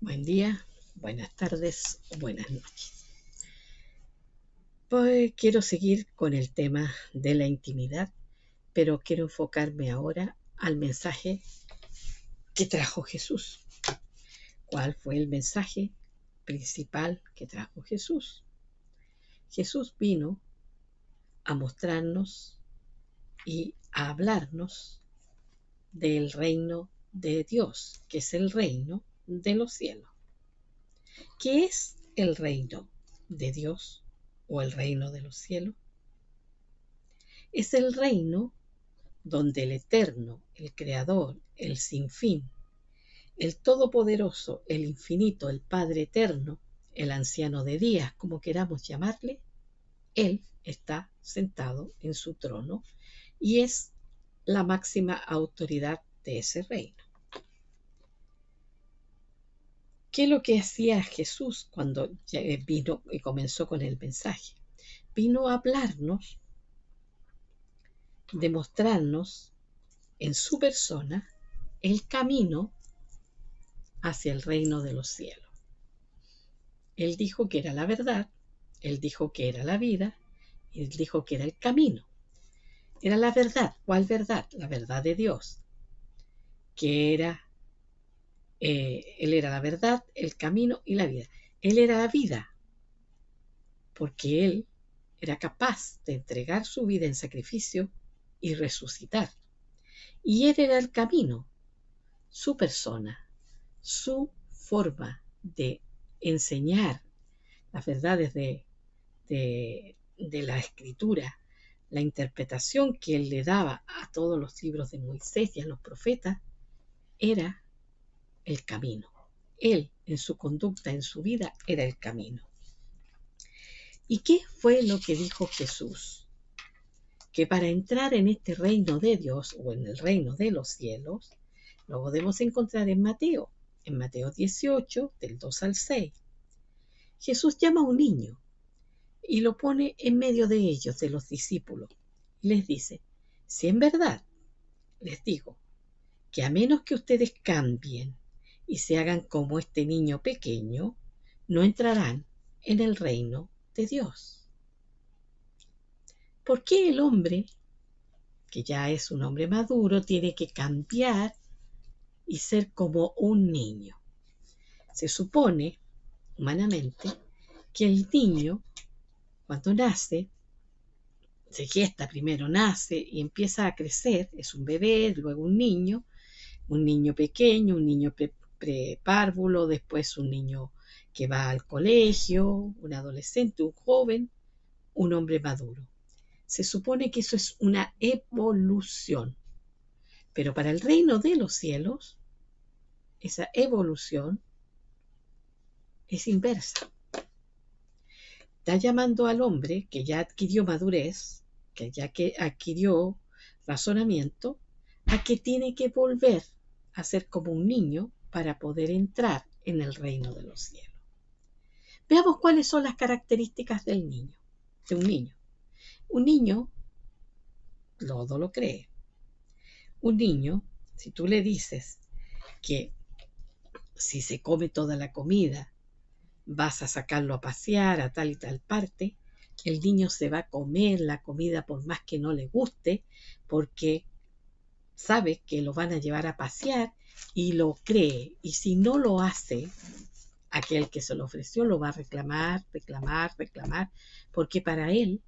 Buen día, buenas tardes o buenas noches. Pues quiero seguir con el tema de la intimidad, pero quiero enfocarme ahora al mensaje que trajo Jesús. ¿Cuál fue el mensaje principal que trajo Jesús? Jesús vino a mostrarnos y a hablarnos del reino de Dios, que es el reino de los cielos. ¿Qué es el reino de Dios o el reino de los cielos? Es el reino donde el Eterno, el Creador, el Sinfín, el Todopoderoso, el Infinito, el Padre Eterno, el Anciano de Días, como queramos llamarle, Él está sentado en su trono y es la máxima autoridad de ese reino. ¿Qué es lo que hacía Jesús cuando vino y comenzó con el mensaje? Vino a hablarnos, demostrarnos en su persona el camino hacia el reino de los cielos. Él dijo que era la verdad, él dijo que era la vida, y él dijo que era el camino. Era la verdad. ¿Cuál verdad? La verdad de Dios, que era, él era la verdad, el camino y la vida. Él era la vida, porque él era capaz de entregar su vida en sacrificio y resucitar. Y él era el camino, su persona, su forma de enseñar las verdades de la escritura, la interpretación que él le daba a todos los libros de Moisés y a los profetas, era el camino. Él, en su conducta, en su vida, era el camino. ¿Y qué fue lo que dijo Jesús? Que para entrar en este reino de Dios o en el reino de los cielos, lo podemos encontrar en Mateo 18, del 2 al 6. Jesús llama a un niño y lo pone en medio de ellos, de los discípulos, y les dice: si en verdad les digo que a menos que ustedes cambien y se hagan como este niño pequeño, no entrarán en el reino de Dios. ¿Por qué el hombre, que ya es un hombre maduro, tiene que cambiar y ser como un niño? Se supone, humanamente, que el niño, cuando nace, se gesta primero, nace y empieza a crecer, es un bebé, luego un niño pequeño, un niño prepárvulo, después un niño que va al colegio, un adolescente, un joven, un hombre maduro. Se supone que eso es una evolución, pero para el reino de los cielos, esa evolución es inversa. Está llamando al hombre que ya adquirió madurez, que ya adquirió razonamiento, a que tiene que volver a ser como un niño para poder entrar en el reino de los cielos. Veamos cuáles son las características de un niño. Un niño todo lo cree. Un niño, si tú le dices que si se come toda la comida, vas a sacarlo a pasear a tal y tal parte, el niño se va a comer la comida por más que no le guste, porque sabe que lo van a llevar a pasear y lo cree. Y si no lo hace, aquel que se lo ofreció lo va a reclamar, porque para él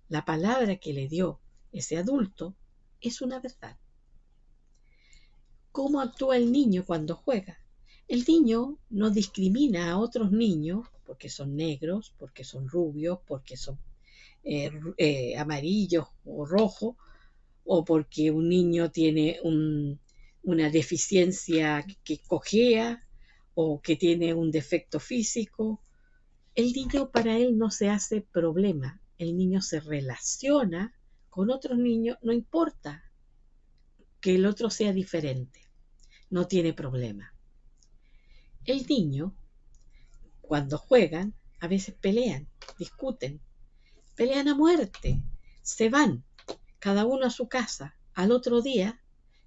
la palabra que le dio ese adulto es una verdad. ¿Cómo actúa el niño cuando juega? El niño no discrimina a otros niños porque son negros, porque son rubios, porque son amarillos o rojos, o porque un niño tiene una deficiencia que cojea o que tiene un defecto físico. El niño, para él, no se hace problema. El niño se relaciona con otros niños, no importa que el otro sea diferente, no tiene problema. El niño, cuando juegan, a veces pelean, discuten, pelean a muerte, se van cada uno a su casa. Al otro día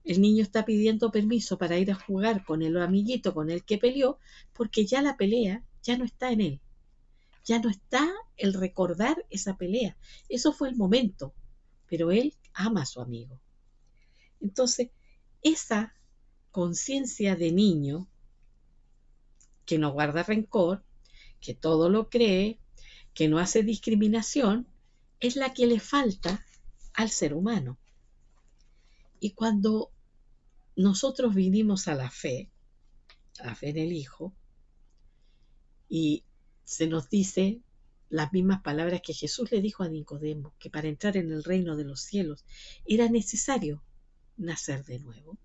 El niño está pidiendo permiso para ir a jugar con el amiguito con el que peleó, porque ya la pelea ya no está en él. Ya no está el recordar esa pelea. Eso fue el momento, pero él ama a su amigo. Entonces, esa conciencia de niño que no guarda rencor, que todo lo cree, que no hace discriminación, es la que le falta al ser humano. Y cuando nosotros vinimos a la fe en el Hijo, y se nos dice las mismas palabras que Jesús le dijo a Nicodemo, que para entrar en el reino de los cielos era necesario nacer de nuevo.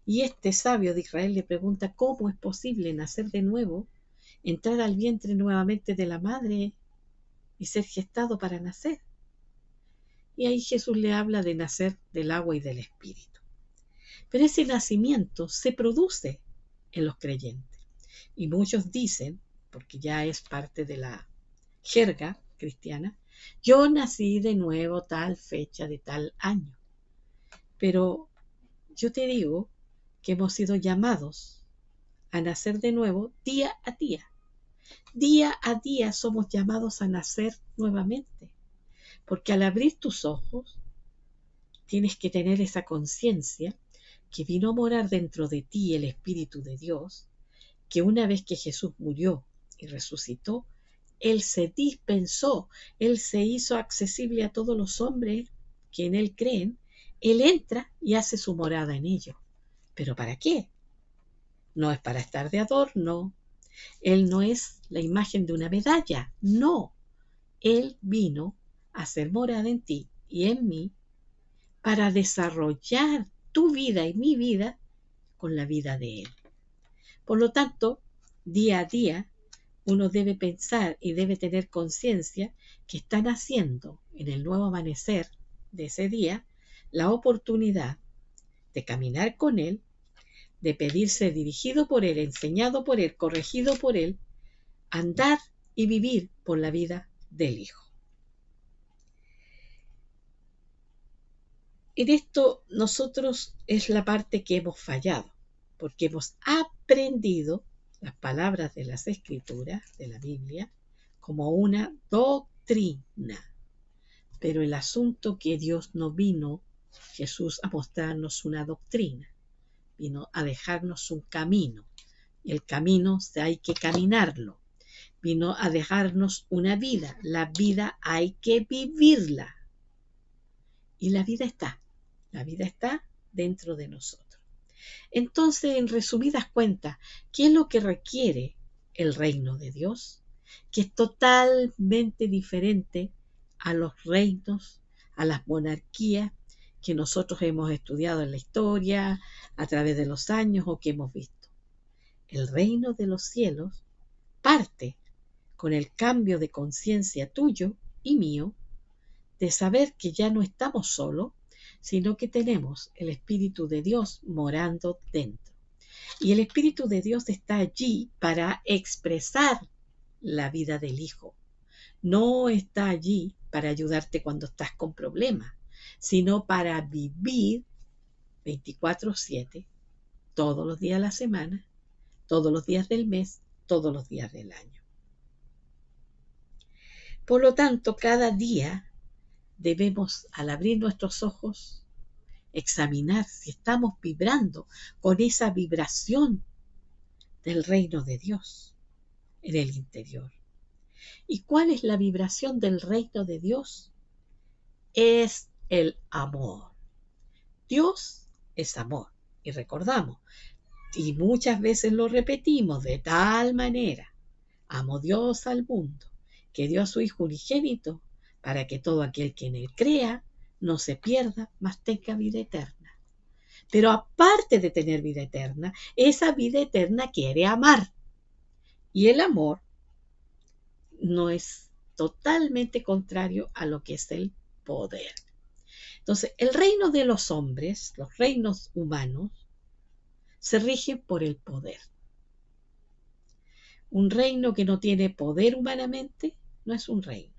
Y este sabio de Israel le pregunta, ¿cómo es posible nacer de nuevo, entrar al vientre nuevamente de la madre y ser gestado para nacer? Y ahí Jesús le habla de nacer del agua y del espíritu. Pero ese nacimiento se produce en los creyentes. Y muchos dicen, porque ya es parte de la jerga cristiana, yo nací de nuevo tal fecha de tal año. Pero yo te digo que hemos sido llamados a nacer de nuevo día a día. Día a día somos llamados a nacer nuevamente. Porque al abrir tus ojos, tienes que tener esa conciencia que vino a morar dentro de ti el Espíritu de Dios, que una vez que Jesús murió y resucitó, Él se dispensó, Él se hizo accesible a todos los hombres que en Él creen, Él entra y hace su morada en ellos. ¿Pero para qué? No es para estar de adorno, Él no es la imagen de una medalla, no. Él vino a hacer morada en ti y en mí para desarrollar tu vida y mi vida con la vida de Él. Por lo tanto, día a día, uno debe pensar y debe tener conciencia que están haciendo en el nuevo amanecer de ese día la oportunidad de caminar con Él, de pedirse dirigido por Él, enseñado por Él, corregido por Él, andar y vivir por la vida del Hijo. En esto nosotros es la parte que hemos fallado, porque hemos aprendido las palabras de las Escrituras, de la Biblia, como una doctrina. Pero el asunto que Dios no vino, Jesús, a mostrarnos una doctrina, vino a dejarnos un camino. Y el camino hay que caminarlo. Vino a dejarnos una vida. La vida hay que vivirla. Y la vida está dentro de nosotros. Entonces, en resumidas cuentas, ¿qué es lo que requiere el reino de Dios? Que es totalmente diferente a los reinos, a las monarquías que nosotros hemos estudiado en la historia, a través de los años o que hemos visto. El reino de los cielos parte con el cambio de conciencia tuyo y mío, de saber que ya no estamos solos, sino que tenemos el Espíritu de Dios morando dentro. Y el Espíritu de Dios está allí para expresar la vida del Hijo. No está allí para ayudarte cuando estás con problemas, sino para vivir 24/7, todos los días de la semana, todos los días del mes, todos los días del año. Por lo tanto, cada día debemos, al abrir nuestros ojos, examinar si estamos vibrando con esa vibración del reino de Dios en el interior. ¿Y cuál es la vibración del reino de Dios? Es el amor. Dios es amor. Y recordamos, y muchas veces lo repetimos, de tal manera amó Dios al mundo, que dio a su Hijo unigénito, para que todo aquel que en él crea no se pierda, mas tenga vida eterna. Pero aparte de tener vida eterna, esa vida eterna quiere amar. Y el amor no es totalmente contrario a lo que es el poder. Entonces, el reino de los hombres, los reinos humanos, se rigen por el poder. Un reino que no tiene poder humanamente no es un reino.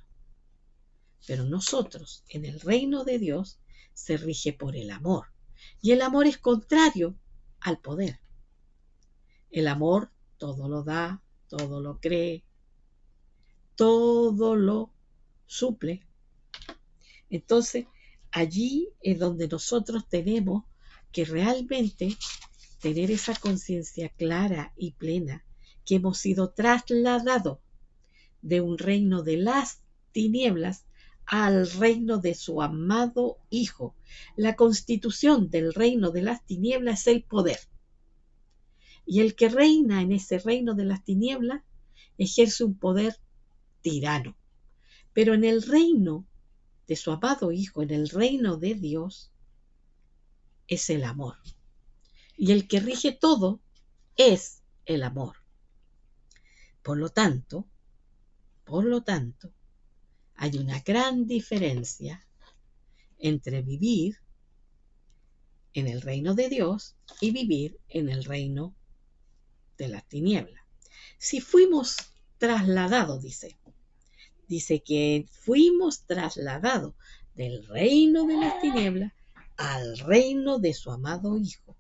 Pero nosotros, en el reino de Dios, se rige por el amor. Y el amor es contrario al poder. El amor todo lo da, todo lo cree, todo lo suple. Entonces, allí es donde nosotros tenemos que realmente tener esa conciencia clara y plena que hemos sido trasladados de un reino de las tinieblas al reino de su amado Hijo. La constitución del reino de las tinieblas es el poder. Y el que reina en ese reino de las tinieblas ejerce un poder tirano. Pero en el reino de su amado Hijo, en el reino de Dios, es el amor. Y el que rige todo es el amor. Por lo tanto, hay una gran diferencia entre vivir en el reino de Dios y vivir en el reino de las tinieblas. Si fuimos trasladados, dice que fuimos trasladados del reino de las tinieblas al reino de su amado Hijo.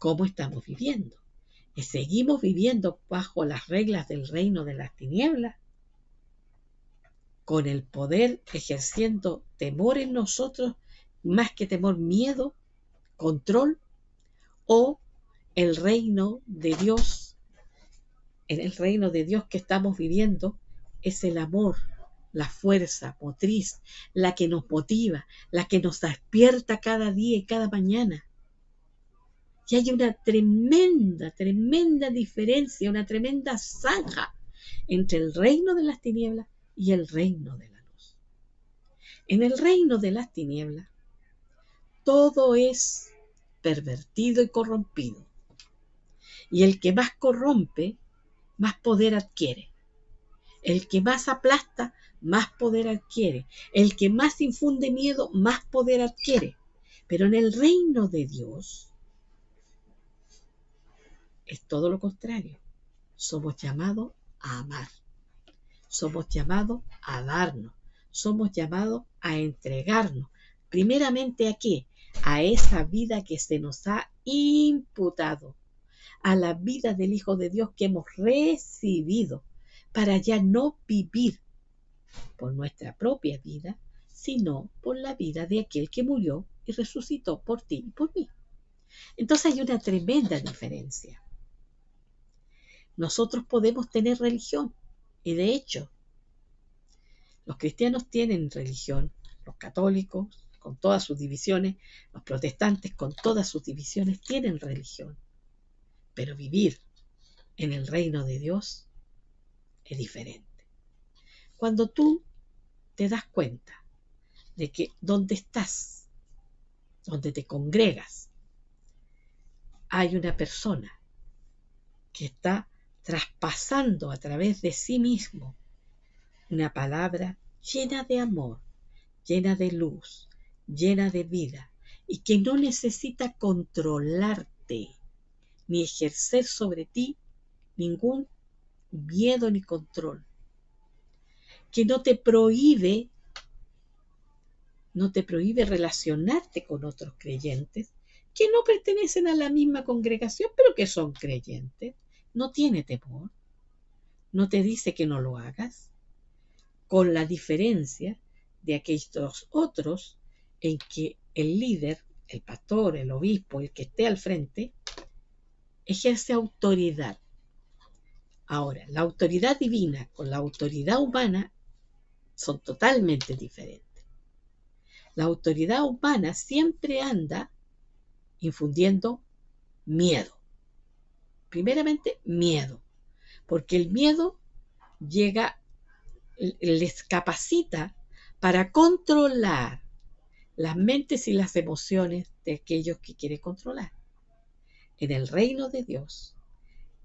¿Cómo estamos viviendo? ¿Seguimos viviendo bajo las reglas del reino de las tinieblas? Con el poder ejerciendo temor en nosotros, más que temor, miedo, control, o el reino de Dios, en el reino de Dios que estamos viviendo, es el amor, la fuerza motriz, la que nos motiva, la que nos despierta cada día y cada mañana. Y hay una tremenda diferencia, una tremenda zanja entre el reino de las tinieblas y el reino de la luz. En el reino de las tinieblas, todo es pervertido y corrompido. Y el que más corrompe, más poder adquiere. El que más aplasta, más poder adquiere. El que más infunde miedo, más poder adquiere. Pero en el reino de Dios es todo lo contrario. Somos llamados a amar. Somos llamados a darnos. Somos llamados a entregarnos. Primeramente, ¿a qué? A esa vida que se nos ha imputado. A la vida del Hijo de Dios que hemos recibido. Para ya no vivir por nuestra propia vida, sino por la vida de aquel que murió y resucitó por ti y por mí. Entonces hay una tremenda diferencia. Nosotros podemos tener religión, y de hecho, los cristianos tienen religión, los católicos con todas sus divisiones, los protestantes con todas sus divisiones tienen religión, pero vivir en el reino de Dios es diferente. Cuando tú te das cuenta de que donde estás, donde te congregas, hay una persona que está traspasando a través de sí mismo una palabra llena de amor, llena de luz, llena de vida, y que no necesita controlarte ni ejercer sobre ti ningún miedo ni control, que no te prohíbe relacionarte con otros creyentes que no pertenecen a la misma congregación, pero que son creyentes. No tiene temor, no te dice que no lo hagas, con la diferencia de aquellos otros en que el líder, el pastor, el obispo, el que esté al frente, ejerce autoridad. Ahora, la autoridad divina con la autoridad humana son totalmente diferentes. La autoridad humana siempre anda infundiendo miedo. Primeramente, miedo, porque el miedo les capacita para controlar las mentes y las emociones de aquellos que quiere controlar. En el reino de Dios,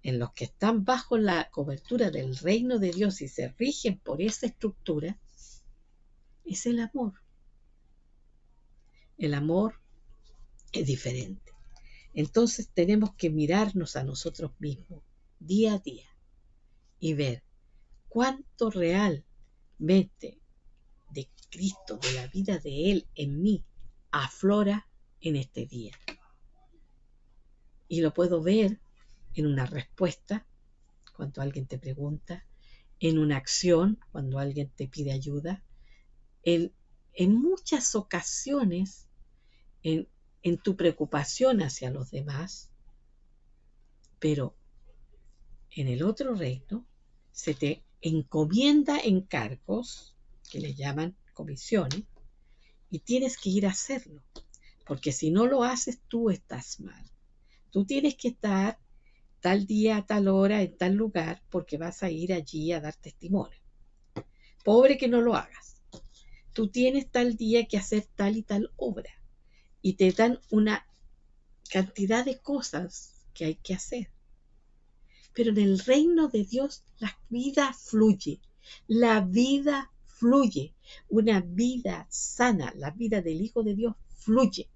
en los que están bajo la cobertura del reino de Dios y se rigen por esa estructura, es el amor. El amor es diferente. Entonces tenemos que mirarnos a nosotros mismos día a día y ver cuánto realmente de Cristo, de la vida de Él en mí, aflora en este día. Y lo puedo ver en una respuesta cuando alguien te pregunta, en una acción cuando alguien te pide ayuda, en muchas ocasiones en tu preocupación hacia los demás, pero en el otro reino se te encomienda encargos, que le llaman comisiones, y tienes que ir a hacerlo, porque si no lo haces tú estás mal. Tú tienes que estar tal día, a tal hora, en tal lugar, porque vas a ir allí a dar testimonio. Pobre que no lo hagas. Tú tienes tal día que hacer tal y tal obra, y te dan una cantidad de cosas que hay que hacer. Pero en el reino de Dios la vida fluye. La vida fluye. Una vida sana, la vida del Hijo de Dios fluye.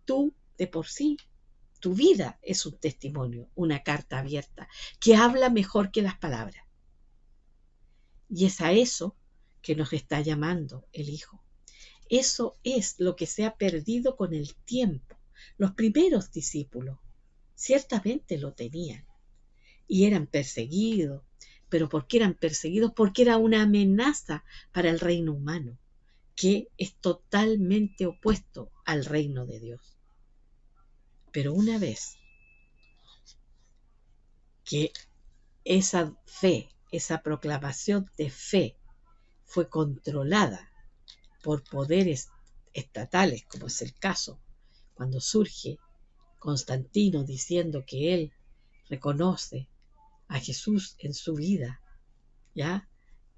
Tú, de por sí, tu vida es un testimonio, una carta abierta, que habla mejor que las palabras. Y es a eso que nos está llamando el Hijo. Eso es lo que se ha perdido con el tiempo. Los primeros discípulos ciertamente lo tenían y eran perseguidos. ¿Pero por qué eran perseguidos? Porque era una amenaza para el reino humano, que es totalmente opuesto al reino de Dios. Pero una vez que esa fe, esa proclamación de fe fue controlada por poderes estatales, como es el caso, cuando surge Constantino diciendo que él reconoce a Jesús en su vida, ¿ya?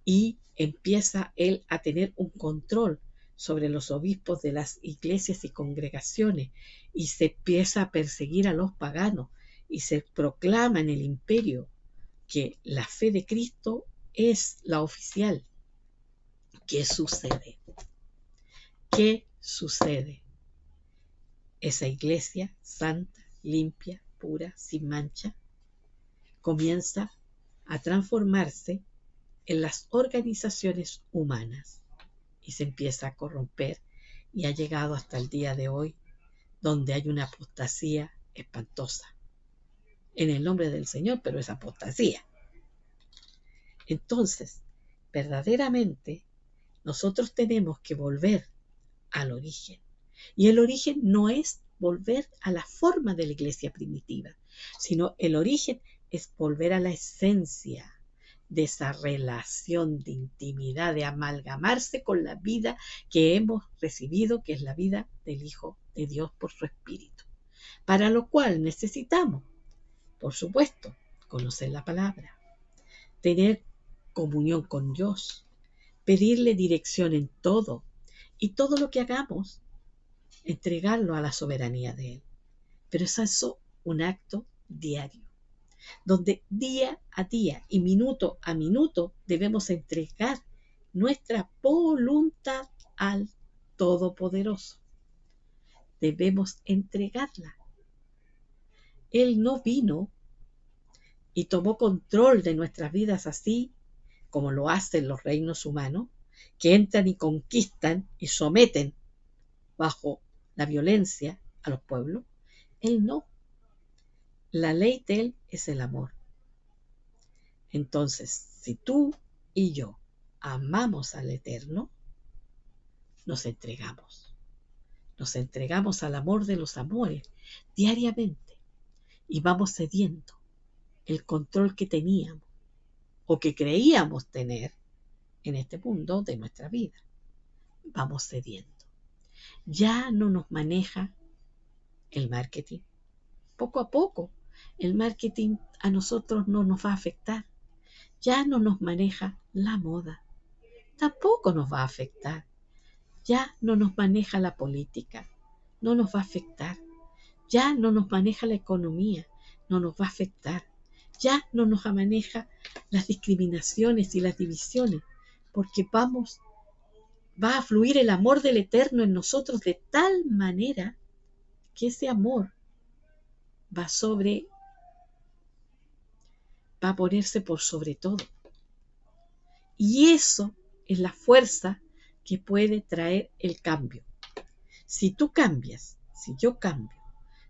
Y empieza él a tener un control sobre los obispos de las iglesias y congregaciones, y se empieza a perseguir a los paganos, y se proclama en el imperio que la fe de Cristo es la oficial. ¿Qué sucede? ¿Qué sucede? Esa iglesia santa, limpia, pura, sin mancha, comienza a transformarse en las organizaciones humanas y se empieza a corromper, y ha llegado hasta el día de hoy, donde hay una apostasía espantosa en el nombre del Señor, pero es apostasía. Entonces, verdaderamente, nosotros tenemos que volver al origen. Y el origen no es volver a la forma de la iglesia primitiva, sino el origen es volver a la esencia de esa relación de intimidad, de amalgamarse con la vida que hemos recibido, que es la vida del Hijo de Dios por su Espíritu. Para lo cual necesitamos, por supuesto, conocer la palabra, tener comunión con Dios, pedirle dirección en todo, y todo lo que hagamos, entregarlo a la soberanía de Él. Pero es eso un acto diario, donde día a día y minuto a minuto debemos entregar nuestra voluntad al Todopoderoso. Debemos entregarla. Él no vino y tomó control de nuestras vidas así como lo hacen los reinos humanos, que entran y conquistan y someten bajo la violencia a los pueblos. Él no. La ley de Él es el amor. Entonces, si tú y yo amamos al Eterno, nos entregamos. Nos entregamos al amor de los amores diariamente y vamos cediendo el control que teníamos o que creíamos tener en este mundo de nuestra vida. Vamos cediendo. Ya no nos maneja el marketing. Poco a poco, el marketing a nosotros no nos va a afectar. Ya no nos maneja la moda. Tampoco nos va a afectar. Ya no nos maneja la política. No nos va a afectar. Ya no nos maneja la economía. No nos va a afectar. Ya no nos maneja las discriminaciones y las divisiones, porque va a fluir el amor del Eterno en nosotros de tal manera que ese amor va a ponerse por sobre todo. Y eso es la fuerza que puede traer el cambio. Si tú cambias, si yo cambio,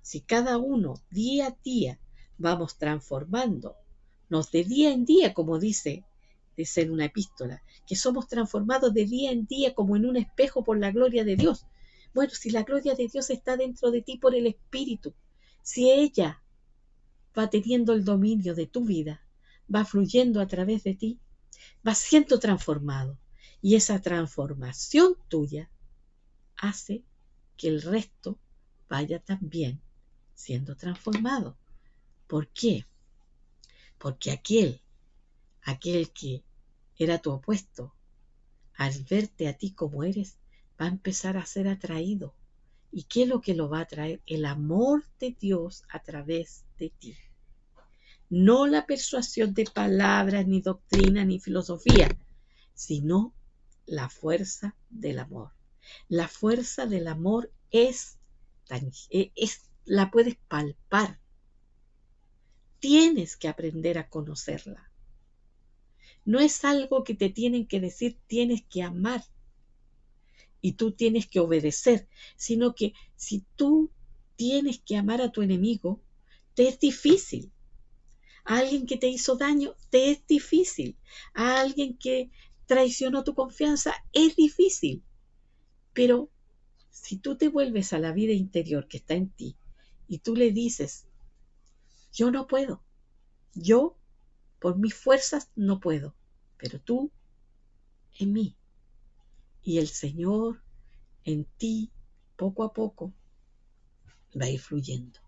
si cada uno día a día vamos transformándonos de día en día, como dice en una epístola, que somos transformados de día en día como en un espejo por la gloria de Dios. Bueno, si la gloria de Dios está dentro de ti por el Espíritu, si ella va teniendo el dominio de tu vida, va fluyendo a través de ti, va siendo transformado. Y esa transformación tuya hace que el resto vaya también siendo transformado. ¿Por qué? Porque aquel que era tu opuesto, al verte a ti como eres, va a empezar a ser atraído. ¿Y qué es lo que lo va a atraer? El amor de Dios a través de ti. No la persuasión de palabras, ni doctrina, ni filosofía, sino la fuerza del amor. La fuerza del amor la puedes palpar. Tienes que aprender a conocerla. No es algo que te tienen que decir, tienes que amar y tú tienes que obedecer, sino que si tú tienes que amar a tu enemigo, te es difícil. A alguien que te hizo daño, te es difícil. A alguien que traicionó tu confianza, es difícil. Pero si tú te vuelves a la vida interior que está en ti y tú le dices, yo no puedo, yo por mis fuerzas no puedo, pero tú en mí y el Señor en ti, poco a poco, va a ir fluyendo.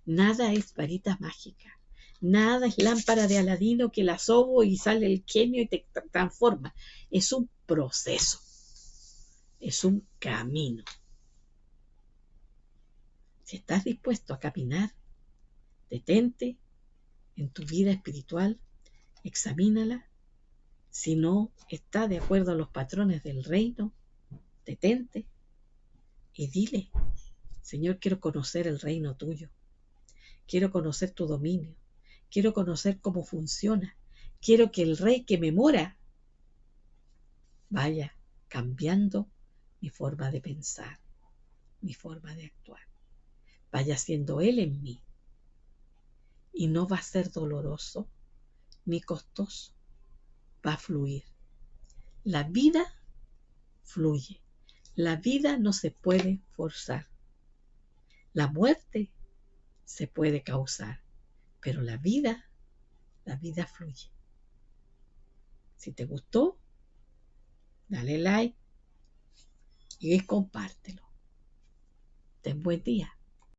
Nada es varita mágica. Nada es lámpara de Aladino que la sobo y sale el genio y te transforma. Es un proceso. Es un camino. Si estás dispuesto a caminar, detente en tu vida espiritual, examínala. Si no está de acuerdo a los patrones del reino, detente y dile, Señor, quiero conocer el reino tuyo. Quiero conocer tu dominio. Quiero conocer cómo funciona. Quiero que el rey que me mora vaya cambiando mi forma de pensar, mi forma de actuar. Vaya siendo él en mí. Y no va a ser doloroso ni costoso. Va a fluir. La vida fluye. La vida no se puede forzar. La muerte se puede causar, pero la vida fluye. Si te gustó, dale like y compártelo. Ten buen día.